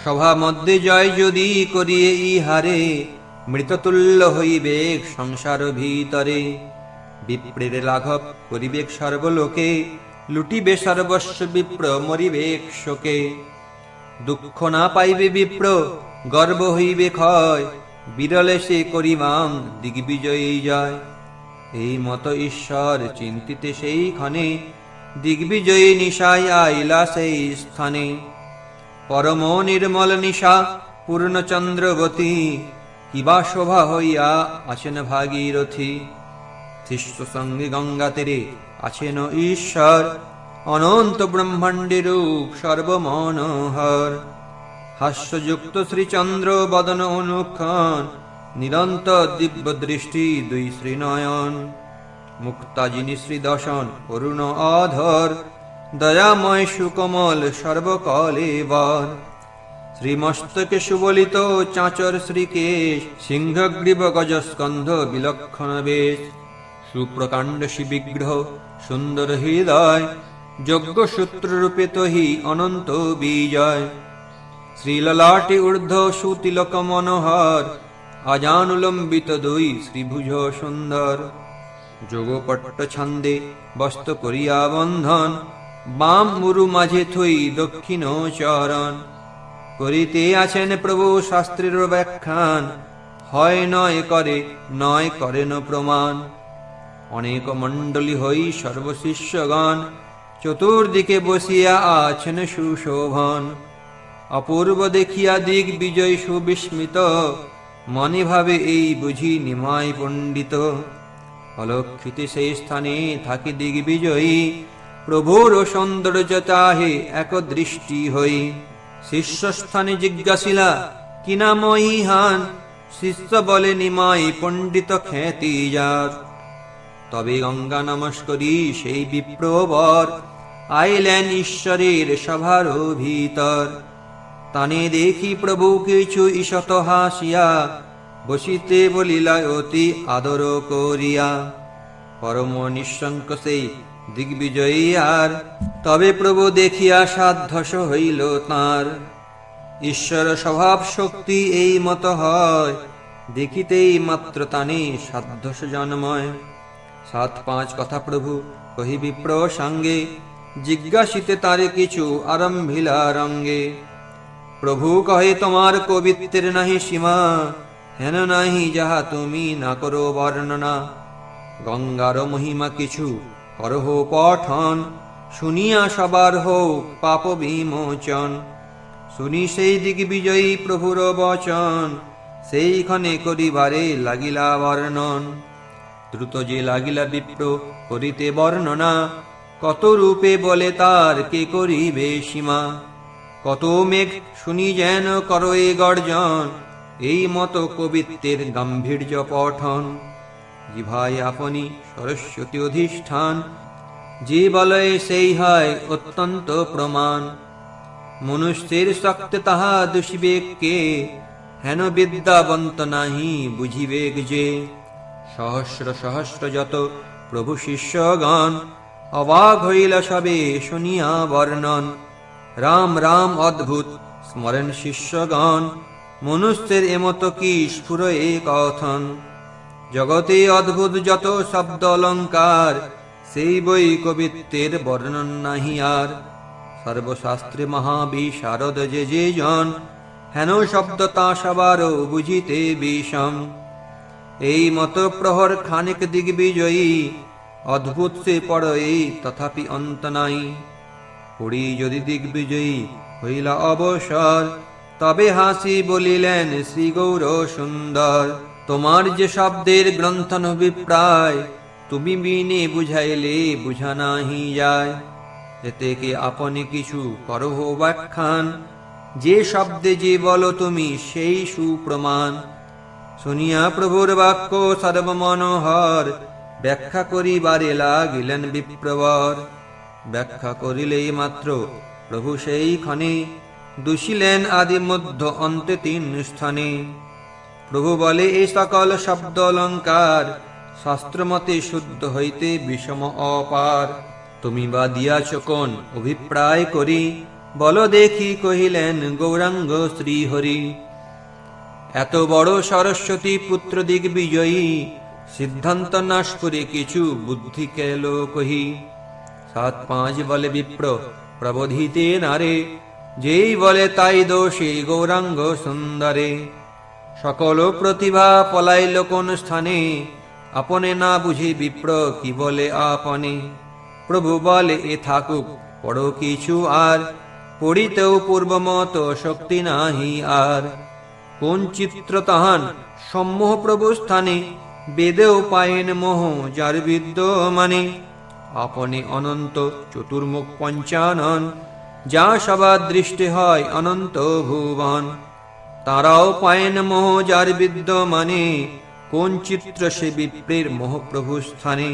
সভা মধ্যে জয় যদি করিয়ে ইহারে, মৃততুল্য হইবেক সংসার ভিতরে। বিপ্রের লাঘব করিবেক সর্বলোকে, লুটিবে সর্বস্ব বিপ্র মরিবেক শোকে। দুঃখ না পাইবে বিপ্র, গর্ব হইবে ক্ষয়, বিরলে সে করিবাং দিগ্বিজয়ী জয়। এই মত ঈশ্বর চিন্তিতে সেই ক্ষণে, দিগ্বিজয়ী নিশায় আইলা সেই স্থানে। পরম নির্মল নিশা পূর্ণচন্দ্রবতী, কিবা শোভা হইয়া আছেন ভাগীরথী। শিষ্য সঙ্গে গঙ্গা তীরে আছেন ঈশ্বর, অনন্ত ব্রহ্মাণ্ডের রূপ সর্বমনোহর। হাস্যযুক্ত শ্রীচন্দ্র বদন অনুক্ষণ, নিরন্তর দিব্য দৃষ্টি দুই শ্রীনয়ন। মুক্তা যিনি শ্রীদশন অরুণ অধর, দয়াময় সুকমল সর্বকালে বর। শ্রীমস্তকে সুবলিত চাঁচর শ্রীকেশ, সিংহগ্রীব গজস্কন্ধ বিলক্ষণ বেশ। সুপ্রকাণ্ড শিবিগ্রহ সুন্দর হৃদয়, যজ্ঞ সূত্র রূপে তহি অনন্ত বিজয়। শ্রীললাটে ঊর্ধ্ব সুতিলক মনোহর, আজানুলম্বিত দুই শ্রীভুজ সুন্দর। যোগপট্ট ছন্দে বস্ত করিয়া বন্ধন, বাম মুরু মাঝে থই দক্ষিণ চরণ। করিতে আছেন প্রভু শাস্ত্রের ব্যাখ্যান, হয় নয় করে নয় করেন প্রমাণ। অনেক মণ্ডলী হই সর্বশিষ্যগণ, চতুর্দিকে বসিয়া আছেন সুশোভন। অপূর্ব দেখিয়া দিক বিজয় সুবিস্মিত, মনে ভাবে এই বুঝি নিমাই পণ্ডিত। অলক্ষিতে সেই স্থানে থাকি দিগ্বিজয়ী, প্রভুর সৌন্দর্য চাহে এক দৃষ্টি হই। শিষ্যস্থানে জিজ্ঞাসিলা কি নাম ইহান, শিষ্য বলে নিমাই পণ্ডিত খ্যাতি যার। তবে গঙ্গা নমস্করি সেই বিপ্রবর, আইলেন ঈশ্বরের সভার ভিতর। তানে দেখি প্রভু কিছু ঈষৎ হাসিয়া, বসিতে বলিলা অতি আদর করিয়া। পরম নিঃশঙ্ক সেই দিগ্বিজয়ী আর, তবে প্রভু দেখিয়া সাধ্যস হইল তাঁর। ঈশ্বর স্বভাব শক্তি এই মত হয়, দেখিতেই মাত্র তানে সাধ্যস জন্ময়। ৭-৫ কথা প্রভু কহি বিপ্র সঙ্গে, জিজ্ঞাসিতে তারে কিছু আরম্ভিলা রঙ্গে। প্রভু কহে তোমার কবিত্বের নাহি সীমা, হেন নাহি যাহা তুমি না করো বর্ণনা। গঙ্গার মহিমা কিছু করহ পঠন, শুনিয়া সবার হোক পাপ বিমোচন। শুনি সেই দিগ্বিজয়ী প্রভুর বচন, সেইখানে করিবারে লাগিলা বর্ণন। দ্রুত যে লাগিলা বিপ্র করিতে বর্ণনা, কত রূপে বলে তার কে করিবে সীমা। কত মেঘ শুনি যেন করয়ে গর্জন, এই মত কবিত্বের গাম্ভীর্য পঠন। জিভায় আপনি সরস্বতী অধিষ্ঠান, যে বলয়ে সেই হয় অত্যন্ত প্রমাণ। মনুষ্যের শক্তি তাহা দুষিবেক কে, হেন বিদ্যাবন্ত নাহি বুঝিবেক যে। সহস্র সহস্র যত প্রভু শিষ্যগণ, অবাক হইল সবে শুনিয়া বর্ণন। রাম রাম অদ্ভুত স্মরণ শিষ্যগণ, মনুষ্যের এমত কি স্ফুর এ কথন। জগতে অদ্ভুত যত শব্দ অলঙ্কার, সেই বই কবিত্বের বর্ণন নাহি আর। সর্বশাস্ত্রে মহাবিশারদ যে জন, হেন শব্দ তা সবারও বুঝিতে বিষম। এই মত প্রহর খানিক দিগ্বিজয়ী, অদ্ভুত সে পড়ই তথাপি অন্ত নাই। পড়ি যদি দিগ্বিজয়ী হইলা অবসর, তবে হাসি বলিলেন শ্রী গৌর সুন্দর। তোমার যে শব্দের গ্রন্থন অভিপ্রায়, তুমি বিনে বুঝাইলে বুঝা নাহি যায়। এতে কি আপনি কিছু করহ ব্যাখ্যান, যে শব্দে যে বলো তুমি সেই সুপ্রমাণ। শুনিয়া প্রভুর বাক্য সর্বমনোহর, ব্যাখ্যা করিবারে লাগিলেন বিপ্রবর। ব্যাখ্যা করিলেই মাত্র প্রভু সেই ক্ষণে, দুষিলেন আদি মধ্য অন্তে ৩ স্থানে। প্রভু বলে এই সকল শব্দ অলঙ্কার, শাস্ত্রমতে শুদ্ধ হইতে বিষম অপার। তুমি বা দিয়াছ কোন অভিপ্রায় করি, বল দেখি কহিলেন গৌরাঙ্গ শ্রীহরি। এত বড় সরস্বতী পুত্র দিগ্বিজয়ী, সিদ্ধান্ত নাশ করে কিছু বুদ্ধি কেল কহি। 7-5 বলে বিপ্র প্রবোধিতে নারে, যেই বলে তাই দোষী গৌরাঙ্গ সুন্দরে। সকল প্রতিভা পলাইল কোন স্থানে, আপনে না বুঝি বিপ্র কি বলে আপনে। প্রভু বলে এ থাকুক পড়ো কিছু আর, পড়িতেও পূর্বমত শক্তি নাহি আর। কোন চিত্র তাহান সম্মোহ প্রভু স্থানে, বেদেও পায়েন মোহ যার বিদ্য মানে। আপনি অনন্ত চতুর্মুখ পঞ্চানন, যা সবার দৃষ্টি হয় অনন্ত ভুবন। তারাও পায়েন মোহ যার বিদ্য মানে, কোন চিত্র সে বিপ্রের মোহ প্রভু স্থানে।